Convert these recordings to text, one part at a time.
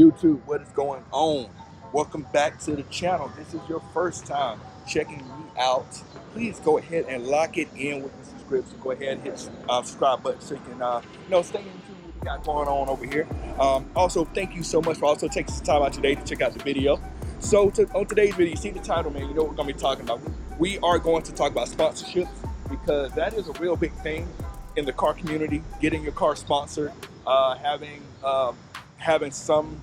YouTube, what is going on? Welcome back to the channel. This is your first time checking me out. Please go ahead and lock it in with the subscription. Go ahead and hit subscribe button so you can stay in tune with what we got going on over here. Also, thank you so much for also taking some time out today to check out the video. So on today's video, you see the title, man, you know what we're gonna be talking about. We are going to talk about sponsorships because that is a real big thing in the car community, getting your car sponsored, having some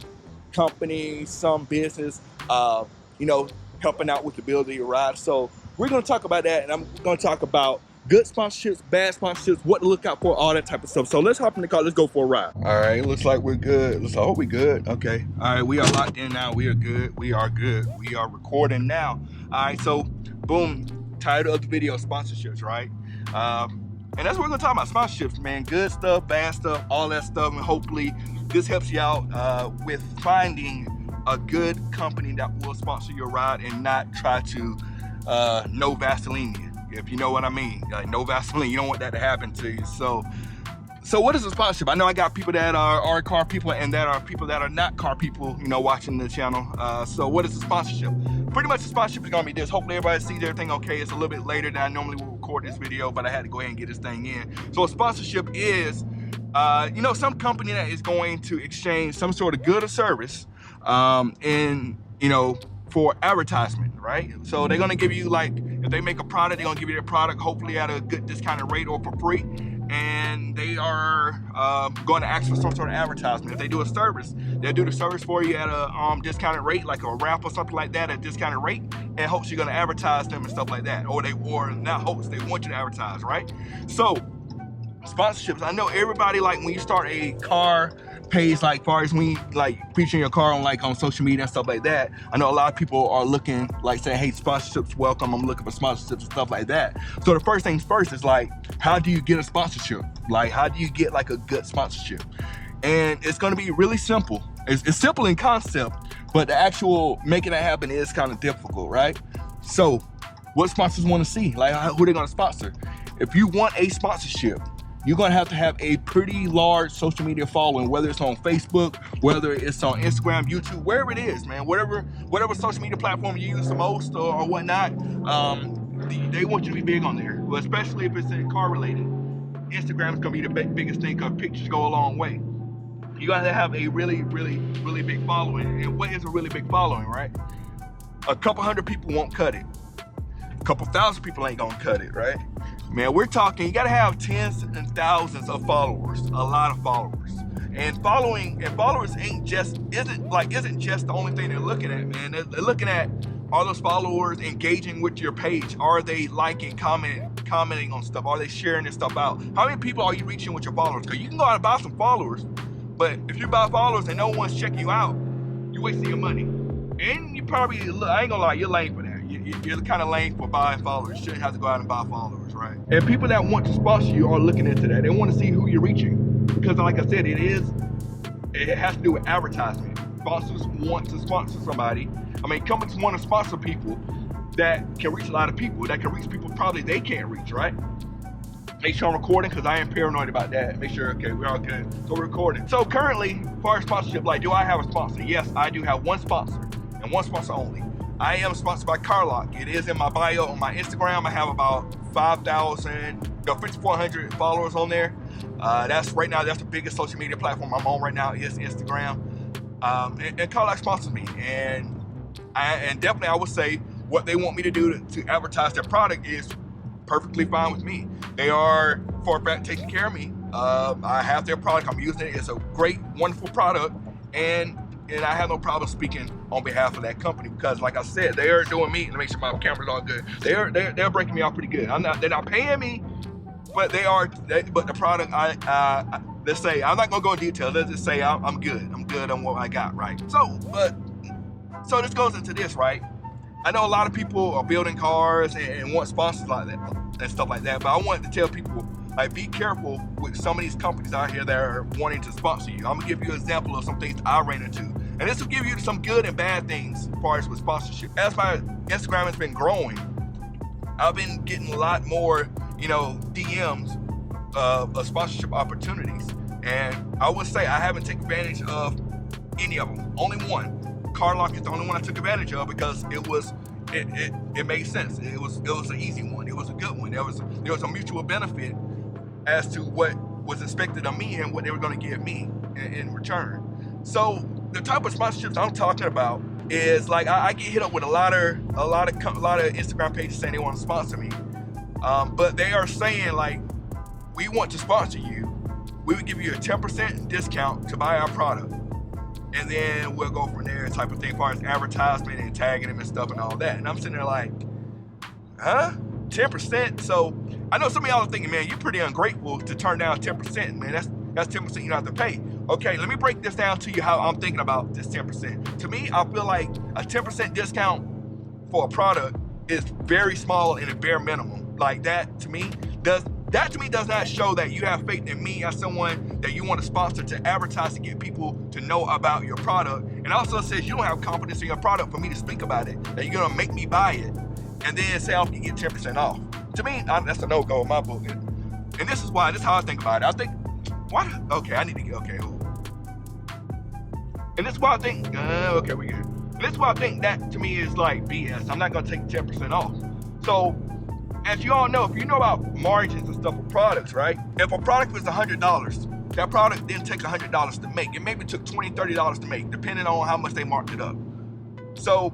company, some business, helping out with the build of your ride. So we're going to talk about that, and I'm going to talk about good sponsorships, bad sponsorships, what to look out for, all that type of stuff. So let's hop in the car. Let's go for a ride. All right, looks like we're good. I hope we're good. Okay. All right, we are locked in now. We are good. We are good. We are recording now. All right, so boom, title of the video, sponsorships, right? And that's what we're gonna talk about, sponsorships, man. Good stuff, bad stuff, all that stuff, and hopefully this helps you out with finding a good company that will sponsor your ride and not try to no Vaseline you, if you know what I mean. Like, no Vaseline, you don't want that to happen to you. So what is a sponsorship? I know I got people that are car people and that are people that are not car people, watching the channel. So what is a sponsorship? Pretty much the sponsorship is gonna be this. Hopefully everybody sees everything okay. It's a little bit later than I normally would record this video, but I had to go ahead and get this thing in. So a sponsorship is, some company that is going to exchange some sort of good or service for advertisement, right? So they're gonna give you, like, if they make a product, they're gonna give you their product, hopefully at a good discounted rate or for free. And they are going to ask for some sort of advertisement. If they do a service, they'll do the service for you at a discounted rate, like a wrap or something like that, at a discounted rate, and hopes you're going to advertise them and stuff like that. Or not hopes, they want you to advertise, right? So sponsorships, I know everybody, like, when you start a car page, like far as when you like featuring your car on social media and stuff like that, I know a lot of people are looking, like, saying, hey, sponsorships welcome, I'm looking for sponsorships and stuff like that. So the first things first is, like, how do you get a sponsorship? Like, how do you get like a good sponsorship? And it's going to be really simple. It's simple in concept, but the actual making it happen is kind of difficult, right? So what sponsors want to see? Like, who they're going to sponsor? If you want a sponsorship, you're gonna have to have a pretty large social media following, whether it's on Facebook, whether it's on Instagram, YouTube, wherever it is, man, whatever social media platform you use the most or whatnot, they want you to be big on there. Well, especially if it's car related. Instagram is gonna be the biggest thing because pictures go a long way. You gotta have a really, really, really big following. And what is a really big following, right? A couple hundred people won't cut it. A couple thousand people ain't gonna cut it, right? Man, we're talking, you gotta have tens and thousands of followers, a lot of followers. And followers isn't just the only thing they're looking at, man. They're looking at, are those followers engaging with your page? Are they liking, commenting on stuff? Are they sharing this stuff out? How many people are you reaching with your followers? Because you can go out and buy some followers, but if you buy followers and no one's checking you out, you're wasting your money. And you probably, I ain't gonna lie, you're lame for that. You're kind of lame for buying followers. You shouldn't have to go out and buy followers, right? And people that want to sponsor you are looking into that. They want to see who you're reaching. Because like I said, it has to do with advertisement. Sponsors want to sponsor somebody. I mean, companies want to sponsor people that can reach a lot of people, that can reach people probably they can't reach, right? Make sure I'm recording because I am paranoid about that. Make sure, okay, we're all good. So we're recording. So currently, as far as sponsorship, like, do I have a sponsor? Yes, I do have one sponsor and one sponsor only. I am sponsored by CarLock. It is in my bio on my Instagram. I have about 5,400 followers on there. That's the biggest social media platform I'm on right now is Instagram. And CarLock sponsors me. And definitely I would say what they want me to do to advertise their product is perfectly fine with me. They are, for a fact, taking care of me. I have their product. I'm using it. It's a great, wonderful product. And I have no problem speaking on behalf of that company because, like I said, they are doing me to make sure my camera's all good. They're breaking me off pretty good. They're not paying me, but but the product, let's say, I'm not gonna go in detail. Let's just say I'm good. I'm good on what I got, right? So this goes into this, right? I know a lot of people are building cars and want sponsors like that and stuff like that, but I wanted to tell people, like, be careful with some of these companies out here that are wanting to sponsor you. I'm gonna give you an example of some things I ran into. And this will give you some good and bad things as far as with sponsorship. As my Instagram has been growing, I've been getting a lot more, DMs of sponsorship opportunities. And I would say I haven't taken advantage of any of them. Only one. Car Lock is the only one I took advantage of because it made sense. It was an easy one. It was a good one. There was a mutual benefit as to what was expected of me and what they were going to give me in return. So the type of sponsorships I'm talking about is like I get hit up with a lot of Instagram pages saying they want to sponsor me, but they are saying like, we want to sponsor you. We would give you a 10% discount to buy our product, and then we'll go from there, type of thing, as far as advertisement and tagging them and stuff and all that. And I'm sitting there like, huh? 10%? So I know some of y'all are thinking, man, you're pretty ungrateful to turn down 10%, man. That's 10% you don't have to pay. Okay, let me break this down to you how I'm thinking about this 10%. To me, I feel like a 10% discount for a product is very small and a bare minimum. Like that to me does not show that you have faith in me as someone that you want to sponsor to advertise to get people to know about your product. And also says you don't have confidence in your product for me to speak about it, that you're gonna make me buy it and then say I can get 10% off. To me, that's a no-go in my book. And this is how I think about it. I think, why? Okay, I need to get, okay. And this is why I think, okay, we good. And this is why I think that to me is like BS. I'm not gonna take 10% off. So, as you all know, if you know about margins and stuff for products, right? If a product was $100, that product then takes $100 to make. It maybe took $20, $30 to make, depending on how much they marked it up. So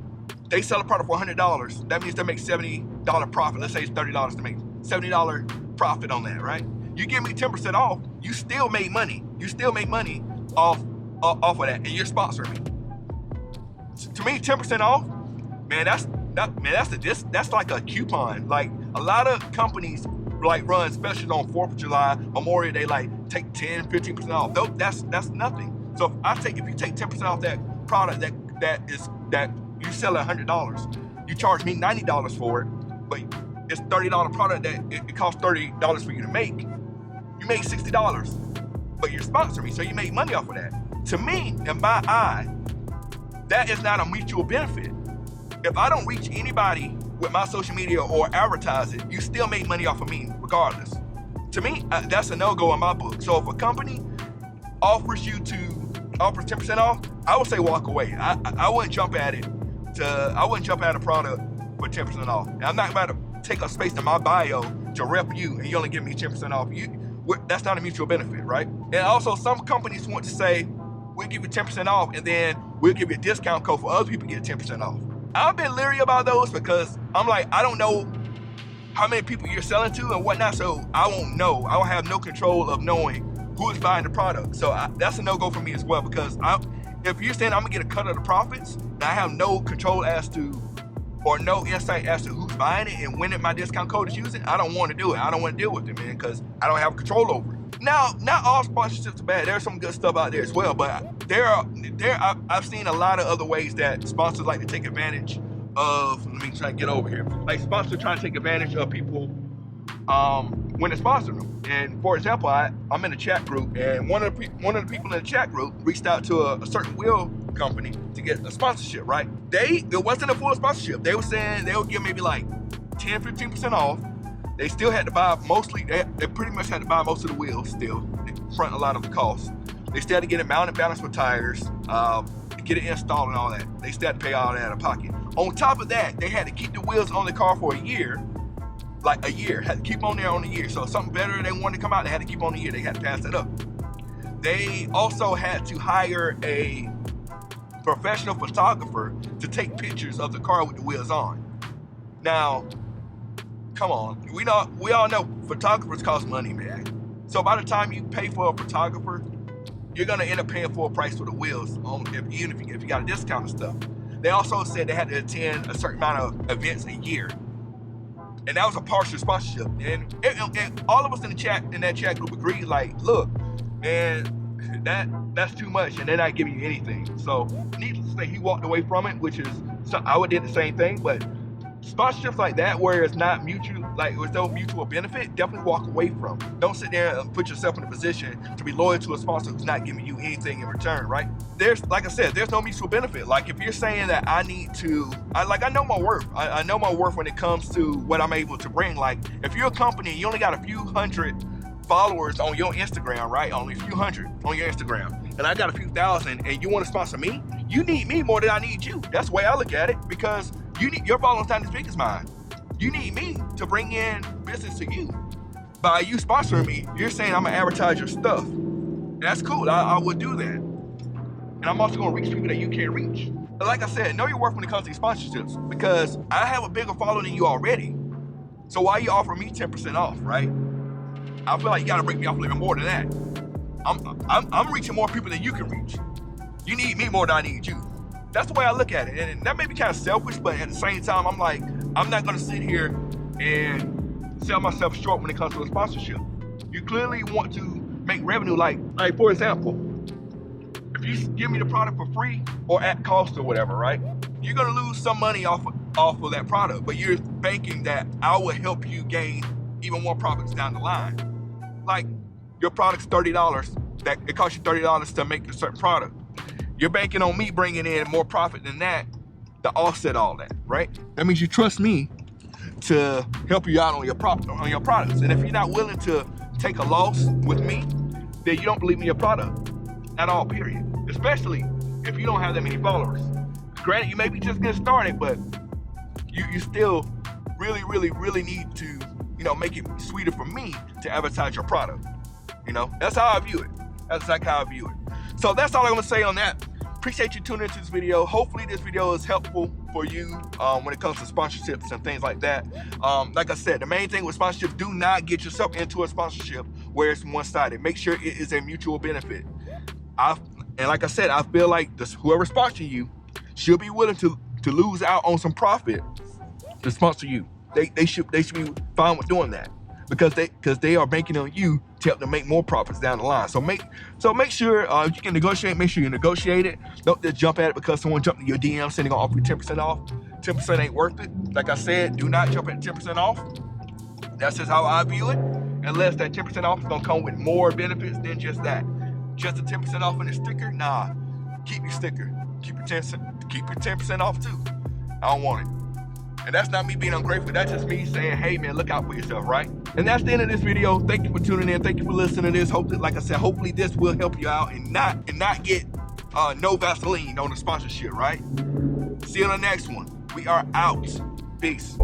they sell a product for $100. That means they make $70 profit. Let's say it's $30 to make $70 profit on that, right? You give me 10% off, you still made money. You still make money off of that, and you're sponsoring me. To me, 10% off, man, that's like a coupon. Like a lot of companies like run specials on 4th of July, Memorial Day, like take 10, 15% off. That's nothing. So if you take 10% off that product that you sell at $100, you charge me $90 for it, but it's $30 product that it costs $30 for you to make. You make $60, but you're sponsoring me, so you make money off of that. To me, in my eye, that is not a mutual benefit. If I don't reach anybody with my social media or advertise it, you still make money off of me regardless. To me, that's a no-go in my book. So if a company offers 10% off, I would say walk away. I wouldn't jump at it. I wouldn't jump at a product for 10% off. And I'm not about to take up space in my bio to rep you and you only give me 10% off. That's not a mutual benefit, right? And also some companies want to say, we'll give you 10% off and then we'll give you a discount code for other people to get 10% off. I've been leery about those because I'm like, I don't know how many people you're selling to and whatnot, so I won't know. I don't have no control of knowing who is buying the product. So that's a no-go for me as well, because if you're saying I'm gonna get a cut of the profits, and I have no control as to, or no insight as to who's buying it and when my discount code is using, I don't want to do it. I don't want to deal with it, man, because I don't have control over it. Now, not all sponsorships are bad. There's some good stuff out there as well, but I've seen a lot of other ways that sponsors like to take advantage of. Let me try to get over here. Like sponsors trying to take advantage of people when they sponsor them. And for example, I'm in a chat group, and one of the people in the chat group reached out to a certain wheel company to get a sponsorship, right? It wasn't a full sponsorship. They were saying they would give maybe like 10, 15% off. They still had to buy they pretty much had to buy most of the wheels still, they front a lot of the costs. They still had to get it mounted, balanced with tires, get it installed and all that. They still had to pay all that out of pocket. On top of that, they had to keep the wheels on the car for a year. Like a year, had to keep on there on a year. So if something better they wanted to come out, they had to keep on a year. They had to pass that up. They also had to hire a professional photographer to take pictures of the car with the wheels on. Now, come on, we all know photographers cost money, man. So by the time you pay for a photographer, you're gonna end up paying full price for the wheels, even if you got a discount and stuff. They also said they had to attend a certain amount of events a year. And that was a partial sponsorship. And all of us in that chat group agreed, like, look, man, that's too much, and they're not giving you anything. So needless to say, he walked away from it, which is, I would do the same thing, but sponsorships like that where it's not mutual, like there's no mutual benefit, definitely walk away from. Don't sit there and put yourself in a position to be loyal to a sponsor who's not giving you anything in return, right? Like I said, there's no mutual benefit. Like if you're saying that I know my worth. I know my worth when it comes to what I'm able to bring. Like if you're a company and you only got a few hundred followers on your Instagram, right? Only a few hundred on your Instagram, and I got a few thousand, and you want to sponsor me, you need me more than I need you. That's the way I look at it, because your following's not as big as mine. You need me to bring in business to you. By you sponsoring me, you're saying I'm gonna advertise your stuff. That's cool, I would do that. And I'm also gonna reach people that you can't reach. But like I said, know your worth when it comes to these sponsorships, because I have a bigger following than you already. So why you offering me 10% off, right? I feel like you gotta break me off a little more than that. I'm reaching more people than you can reach. You need me more than I need you. That's the way I look at it. And that may be kind of selfish, but at the same time, I'm like, I'm not gonna sit here and sell myself short when it comes to a sponsorship. You clearly want to make revenue, like for example, if you give me the product for free or at cost or whatever, right? You're gonna lose some money off of that product, but you're banking that I will help you gain even more profits down the line. Like your product's $30, that it costs you $30 to make a certain product. You're banking on me bringing in more profit than that to offset all that, right? That means you trust me to help you out on your products. And if you're not willing to take a loss with me, then you don't believe in your product at all, period. Especially if you don't have that many followers. Granted, you may be just getting started, but you still really need to, make it sweeter for me to advertise your product. That's how I view it. That's like how I view it. So that's all I'm gonna say on that. Appreciate you tuning into this video. Hopefully this video is helpful for you when it comes to sponsorships and things like that. Like I said, the main thing with sponsorship, do not get yourself into a sponsorship where it's one-sided. Make sure it is a mutual benefit. And like I said, I feel like whoever's sponsoring you should be willing to lose out on some profit to sponsor you. They should be fine with doing that, because they are banking on you to help them make more profits down the line. So make sure if you can negotiate, make sure you negotiate it. Don't just jump at it because someone jumped in your DM saying they're gonna offer you 10% off. 10% ain't worth it. Like I said, do not jump at 10% off. That's just how I view it. Unless that 10% off is gonna come with more benefits than just that. Just a 10% off and a sticker? Nah. Keep your sticker. Keep your 10% off too. I don't want it. And that's not me being ungrateful. That's just me saying, hey man, look out for yourself, right? And that's the end of this video. Thank you for tuning in. Thank you for listening to this. Like I said, hopefully this will help you out and not get no Vaseline on the sponsorship, right? See you on the next one. We are out. Peace.